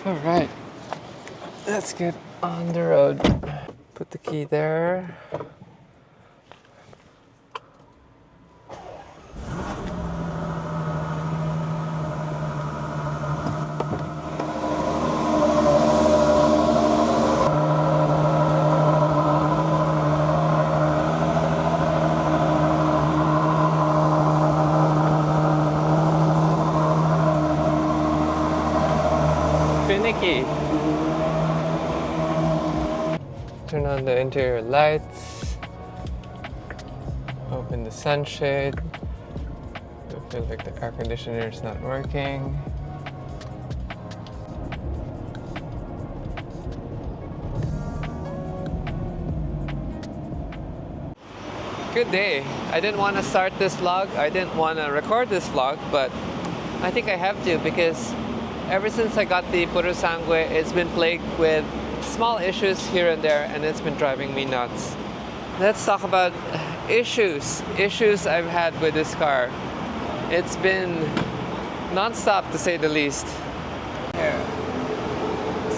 Alright, let's get on the road. Put the key there. Finicky. Turn on the interior lights. Open the sunshade. I feel like the air conditioner is not working. Good day. I didn't want to start this vlog. I didn't want to record this vlog, but I think I have to because ever since I got the Purosangue, it's been plagued with small issues here and there, and it's been driving me nuts. Let's talk about issues I've had with this car. It's been non-stop to say the least. Here.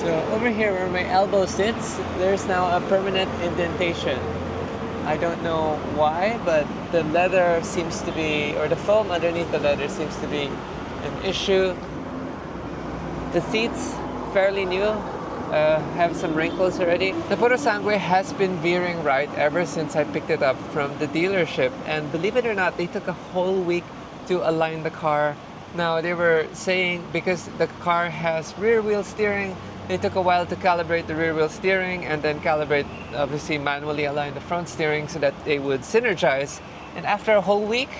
So over here where my elbow sits, there's now a permanent indentation. I don't know why, but the leather seems to be, or the foam underneath the leather seems to be an issue. The seats, fairly new, have some wrinkles already. The Purosangue has been veering right ever since I picked it up from the dealership. And believe it or not, they took a whole week to align the car. Now, they were saying because the car has rear wheel steering, they took a while to calibrate the rear wheel steering and then calibrate, obviously manually align the front steering so that they would synergize. And after a whole week,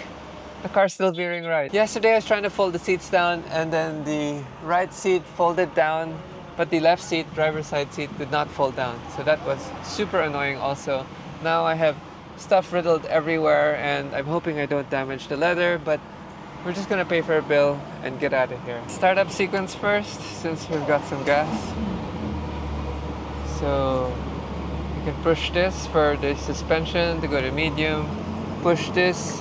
the car's still veering right. Yesterday I was trying to fold the seats down and then the right seat folded down, but the left seat, driver's side seat, did not fold down. So that was super annoying also. Now I have stuff riddled everywhere and I'm hoping I don't damage the leather, but we're just gonna pay for a bill and get out of here. Startup sequence first, since we've got some gas. So you can push this for the suspension to go to medium, push this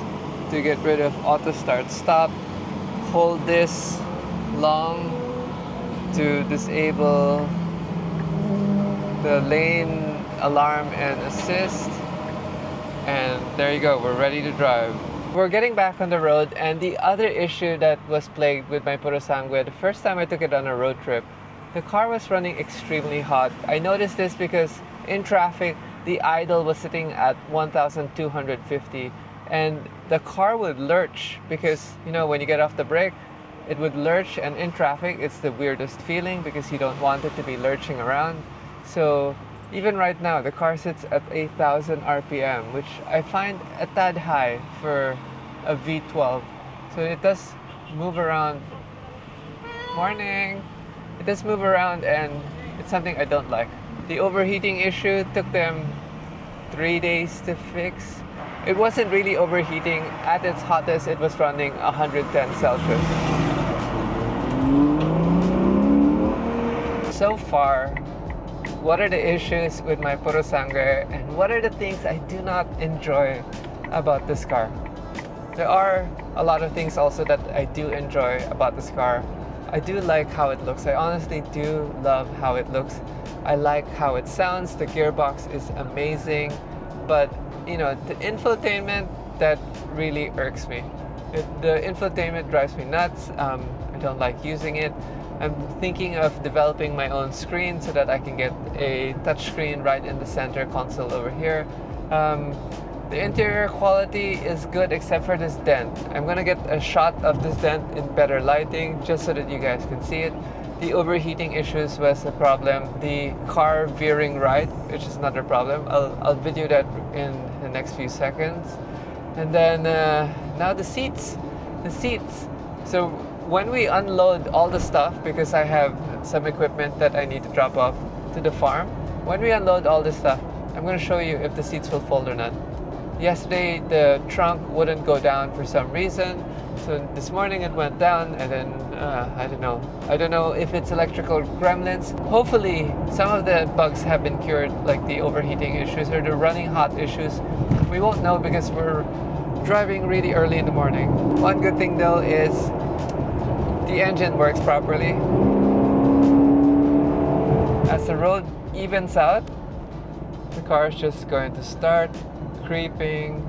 to get rid of auto start stop, hold this long to disable the lane alarm and assist, and there you go, we're ready to drive. We're getting back on the road, and the other issue that was plagued with my Purosangue, the first time I took it on a road trip, the car was running extremely hot. I noticed this because in traffic the idle was sitting at 1,250. And the car would lurch because, you know, when you get off the brake, it would lurch, and in traffic, it's the weirdest feeling because you don't want it to be lurching around. So even right now, the car sits at 8,000 RPM, which I find a tad high for a V12. So it does move around. Morning! It does move around, and it's something I don't like. The overheating issue took them 3 days to fix. It wasn't really overheating. At its hottest, it was running 110 Celsius. So far, what are the issues with my Purosangue and what are the things I do not enjoy about this car? There are a lot of things also that I do enjoy about this car. I do like how it looks. I honestly do love how it looks. I like how it sounds. The gearbox is amazing, but you know, the infotainment, that really irks me. The infotainment drives me nuts. I don't like using it. I'm thinking of developing my own screen so that I can get a touchscreen right in the center console over here. The interior quality is good except for this dent. I'm gonna get a shot of this dent in better lighting just so that you guys can see it. The overheating issues was a problem. The car veering right, which is another problem. I'll video that in the next few seconds. And then now the seats. So when we unload all the stuff, because I have some equipment that I need to drop off to the farm, when we unload all this stuff, I'm going to show you if the seats will fold or not. Yesterday the trunk wouldn't go down for some reason. So this morning it went down, and then I don't know. I don't know if it's electrical gremlins. Hopefully some of the bugs have been cured, like the overheating issues or the running hot issues. We won't know because we're driving really early in the morning. One good thing though is the engine works properly. As the road evens out, the car is just going to start creeping.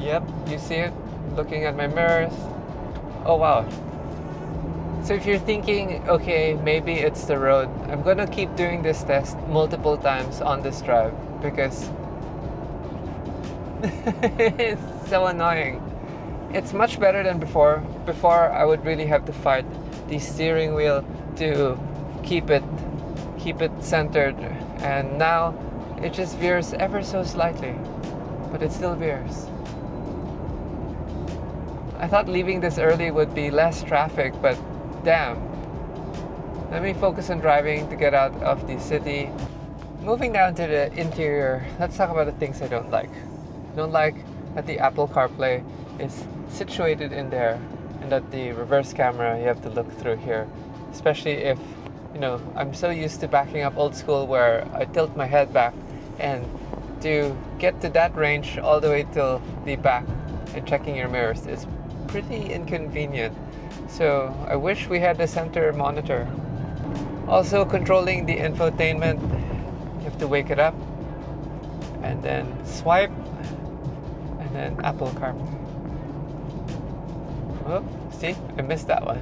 Yep, you see it looking at my mirrors. Oh wow. So if you're thinking, okay, maybe it's the road, I'm gonna keep doing this test multiple times on this drive because it's so annoying. It's much better than before. Before I would really have to fight the steering wheel to keep it centered, and now it just veers ever so slightly, but it still veers. I thought leaving this early would be less traffic, but damn. Let me focus on driving to get out of the city. Moving down to the interior, let's talk about the things I don't like. I don't like that the Apple CarPlay is situated in there and that the reverse camera you have to look through here. Especially if, you know, I'm so used to backing up old school where I tilt my head back, and to get to that range all the way till the back and checking your mirrors is pretty inconvenient. So I wish we had the center monitor. Also, controlling the infotainment, you have to wake it up and then swipe and then Apple CarPlay. Oh, see, I missed that one.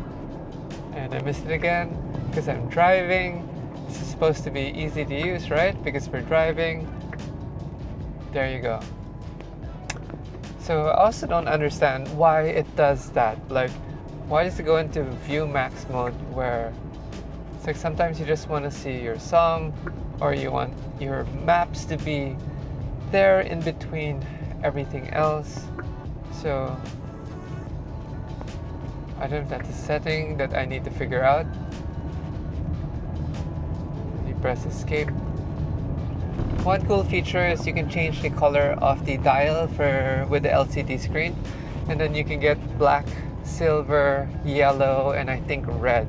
And I missed it again because I'm driving. This is supposed to be easy to use, right? Because we're driving. There you go. So I also don't understand why it does that. Like, why does it go into view max mode where it's like sometimes you just want to see your song or you want your maps to be there in between everything else. So I don't know if that's a setting that I need to figure out. You press escape. One cool feature is you can change the color of the dial with the LCD screen, and then you can get black, silver, yellow, and I think red.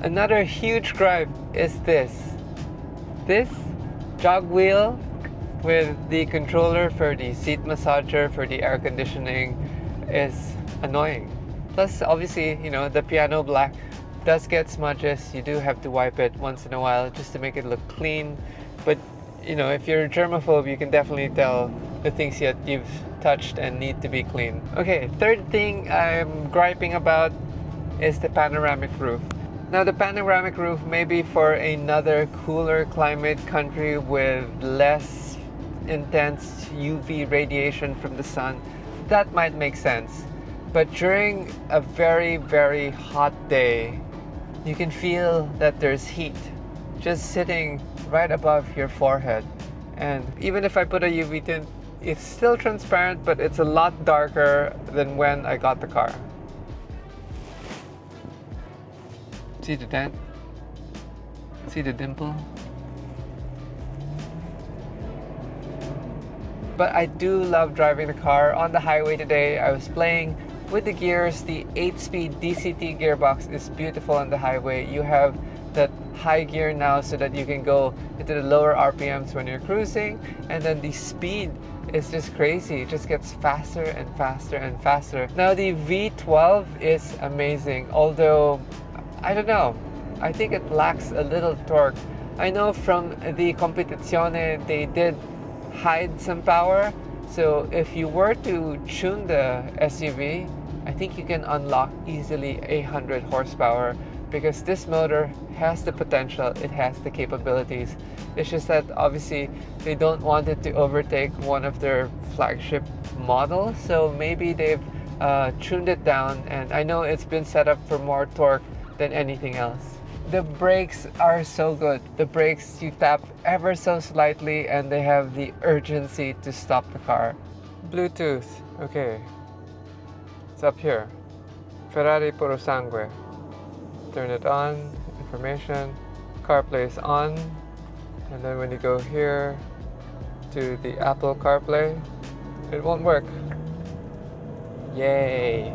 Another huge gripe is this jog wheel with the controller for the seat massager for the air conditioning is annoying. Plus, obviously, you know, the piano black does get smudges. You do have to wipe it once in a while just to make it look clean. But you know, if you're germaphobe, you can definitely tell the things that you've touched and need to be clean. Okay, third thing I'm griping about is the panoramic roof. Now, the panoramic roof may be for another cooler climate country with less intense UV radiation from the sun. That might make sense. But during a very, very hot day, you can feel that there's heat just sitting right above your forehead. And even if I put a UV tint, it's still transparent, but it's a lot darker than when I got the car. See the dent? See the dimple? But I do love driving the car. On the highway today, I was playing with the gears. The 8-speed DCT gearbox is beautiful on the highway. You have that high gear now so that you can go into the lower RPMs when you're cruising, and then the speed is just crazy. It just gets faster and faster and faster. Now the V12 is amazing, although I don't know, I think it lacks a little torque. I know from the Competizione they did hide some power, so if you were to tune the SUV, I think you can unlock easily 100 horsepower, because this motor has the potential, it has the capabilities. It's just that obviously they don't want it to overtake one of their flagship models, so maybe they've tuned it down, and I know it's been set up for more torque than anything else. The brakes are so good. The brakes, you tap ever so slightly and they have the urgency to stop the car. Bluetooth, okay. It's up here. Ferrari Purosangue. Turn it on, information, CarPlay is on, and then when you go here to the Apple CarPlay, it won't work. Yay!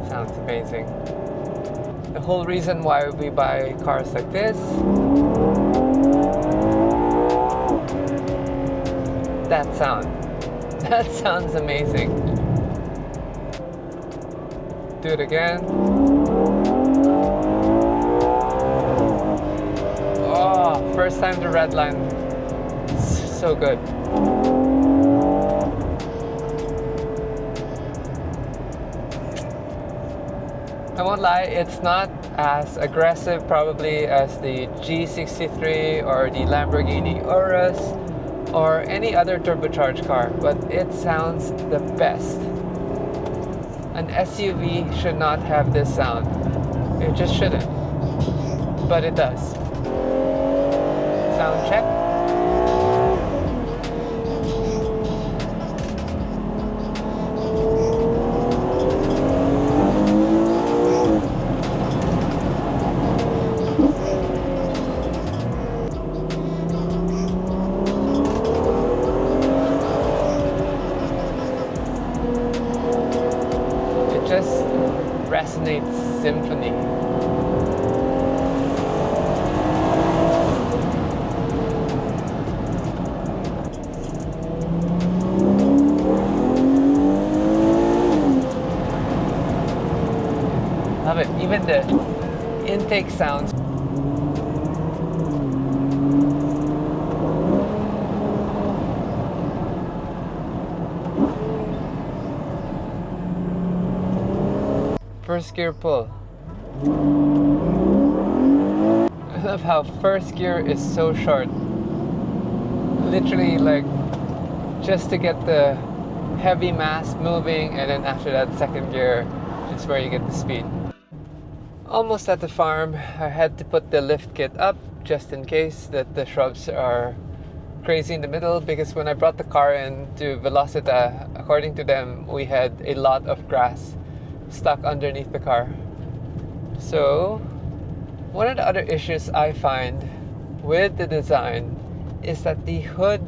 Sounds amazing. The whole reason why we buy cars like this, that sound. That sounds amazing. Do it again. Oh, first time the red line. So good. I won't lie, it's not as aggressive probably as the G63 or the Lamborghini Urus or any other turbocharged car, but it sounds the best. An SUV should not have this sound. It just shouldn't. But it does. Sound check. Just resonates symphony. Love it. Even the intake sounds. First gear pull. I love how first gear is so short. Literally like just to get the heavy mass moving, and then after that second gear is where you get the speed. Almost at the farm, I had to put the lift kit up just in case that the shrubs are crazy in the middle, because when I brought the car in to Velocita, according to them, we had a lot of grass stuck underneath the car. So one of the other issues I find with the design is that the hood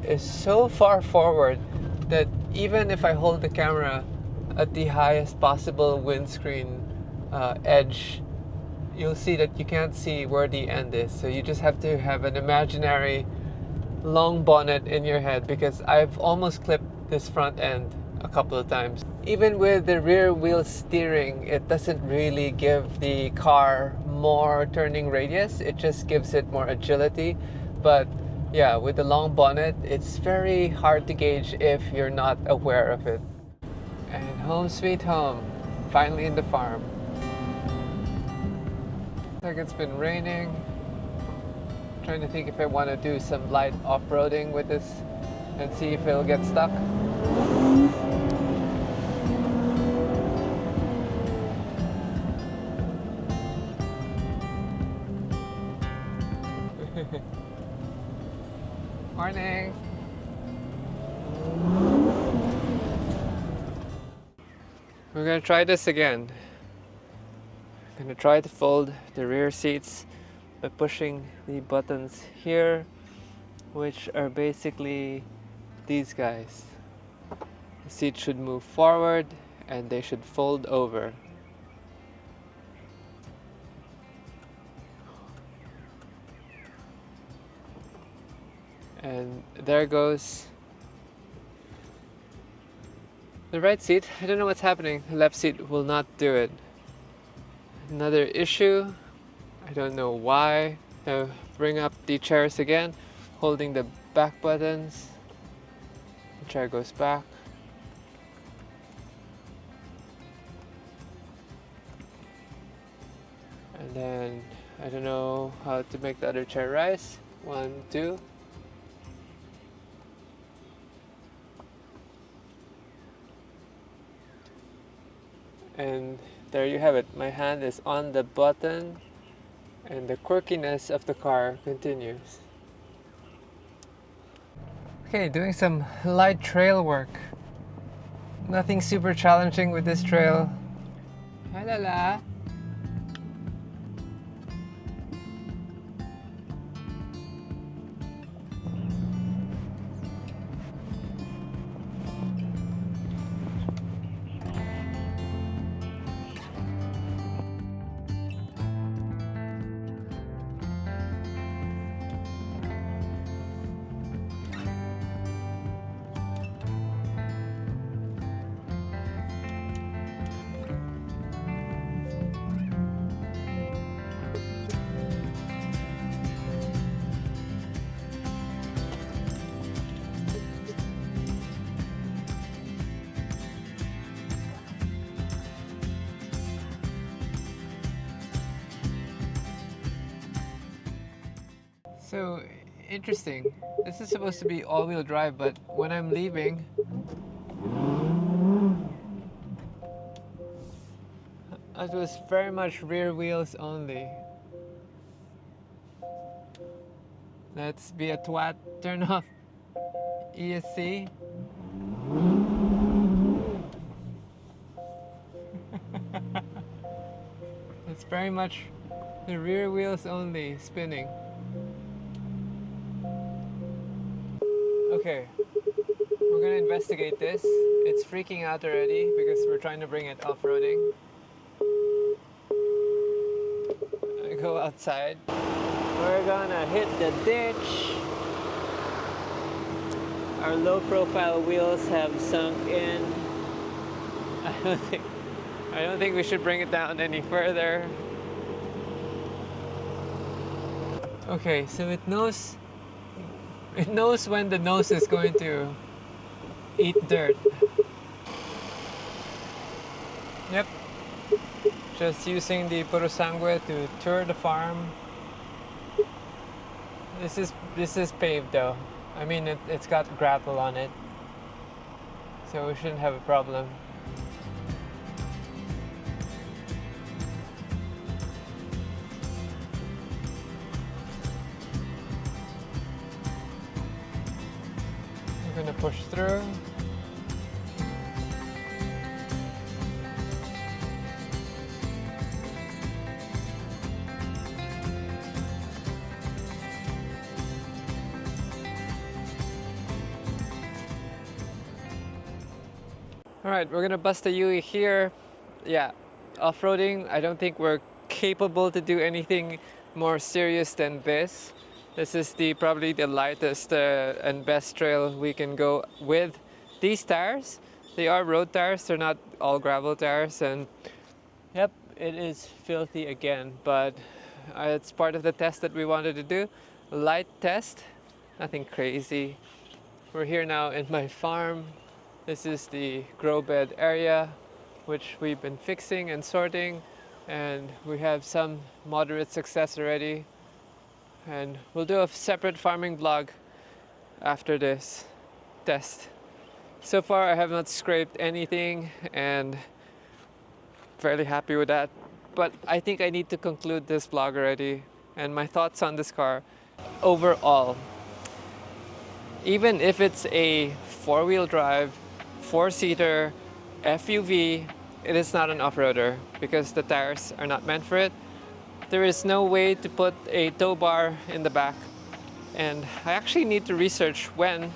is so far forward that even if I hold the camera at the highest possible windscreen edge, you'll see that you can't see where the end is. So you just have to have an imaginary long bonnet in your head, because I've almost clipped this front end a couple of times. Even with the rear wheel steering, it doesn't really give the car more turning radius, it just gives it more agility. But yeah, with the long bonnet, it's very hard to gauge if you're not aware of it. And home sweet home, finally in the farm. Like it's been raining. Trying to think if I want to do some light off-roading with this and see if it'll get stuck. Morning! We're gonna try this again. I'm gonna try to fold the rear seats by pushing the buttons here, which are basically these guys. The seat should move forward and they should fold over. And there goes the right seat. I don't know what's happening. The left seat will not do it. Another issue, I don't know why. Now bring up the chairs again, holding the back buttons. The chair goes back. And then I don't know how to make the other chair rise. 1, 2. And there you have it. My hand is on the button and the quirkiness of the car continues. Okay, doing some light trail work. Nothing super challenging with this trail. Hi Lala. So interesting. This is supposed to be all-wheel drive, but when I'm leaving, it was very much rear wheels only. Let's be a twat. Turn off ESC. It's very much the rear wheels only spinning. Okay, we're gonna investigate this. It's freaking out already because we're trying to bring it off-roading. I go outside. We're gonna hit the ditch. Our low-profile wheels have sunk in. I don't think we should bring it down any further. Okay, so it knows when the nose is going to eat dirt. Yep. Just using the Purosangue to tour the farm. This is paved though. I mean it's got gravel on it. So we shouldn't have a problem. We're gonna push through. Alright, we're gonna bust a UE here. Yeah, off-roading, I don't think we're capable to do anything more serious than this. This is probably the lightest and best trail we can go with these tires. They are road tires, they're not all gravel tires, and yep, it is filthy again, but it's part of the test that we wanted to do. Light test, nothing crazy. We're here now in my farm. This is the grow bed area, which we've been fixing and sorting, and we have some moderate success already. And we'll do a separate farming vlog after this test. So far I have not scraped anything and fairly happy with that. But I think I need to conclude this vlog already and my thoughts on this car overall. Even if it's a four-wheel drive, four-seater FUV, it is not an off-roader because the tires are not meant for it. There is no way to put a tow bar in the back, and I actually need to research when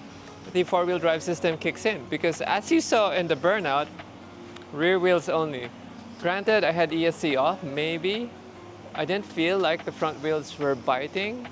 the four-wheel drive system kicks in, because as you saw in the burnout, rear wheels only. Granted, I had ESC off, maybe. I didn't feel like the front wheels were biting,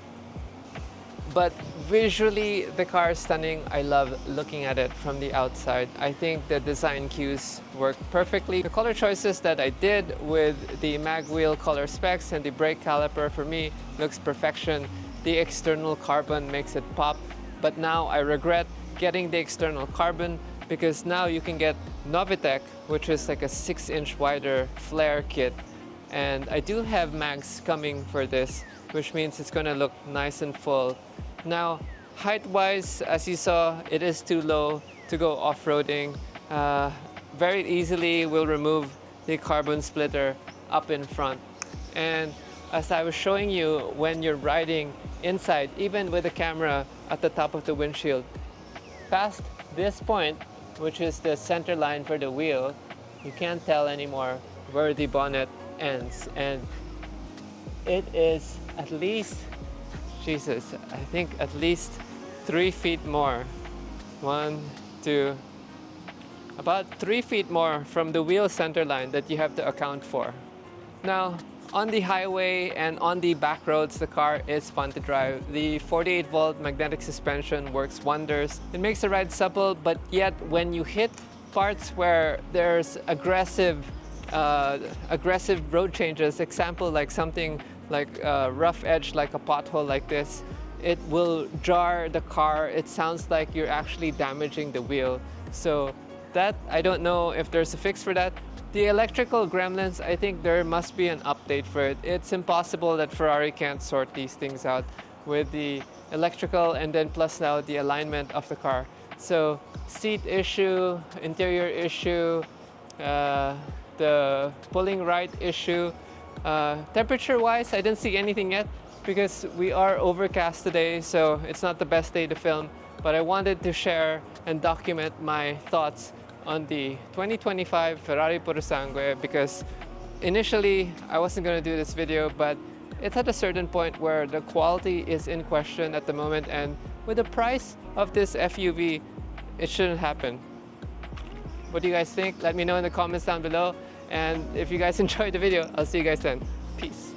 but visually the car is stunning. I love looking at it from the outside. I think the design cues work perfectly. The color choices that I did with the mag wheel color specs and the brake caliper for me looks perfection. The external carbon makes it pop, but now I regret getting the external carbon because now you can get Novitec, which is like a 6-inch wider flare kit. And I do have mags coming for this, which means it's gonna look nice and full. Now, height-wise, as you saw, it is too low to go off-roading. Very easily, we'll remove the carbon splitter up in front. And as I was showing you, when you're riding inside, even with the camera at the top of the windshield, past this point, which is the center line for the wheel, you can't tell anymore where the bonnet ends. And it is at least, Jesus, I think at least 3 feet more. 1, 2, about 3 feet more from the wheel center line that you have to account for. Now, on the highway and on the back roads, the car is fun to drive. The 48-volt magnetic suspension works wonders. It makes the ride supple, but yet when you hit parts where there's aggressive road changes, example like something like a rough edge, like a pothole like this, it will jar the car. It sounds like you're actually damaging the wheel. So that, I don't know if there's a fix for that. The electrical gremlins, I think there must be an update for it. It's impossible that Ferrari can't sort these things out. with the electrical, and then plus now the alignment of the car. So seat issue, interior issue, the pulling right issue. Temperature wise, I didn't see anything yet because we are overcast today, so it's not the best day to film, but I wanted to share and document my thoughts on the 2025 Ferrari Purosangue because initially I wasn't going to do this video, but it's at a certain point where the quality is in question at the moment, and with the price of this FUV, it shouldn't happen. What do you guys think? Let me know in the comments down below, and if you guys enjoyed the video, I'll see you guys then. Peace.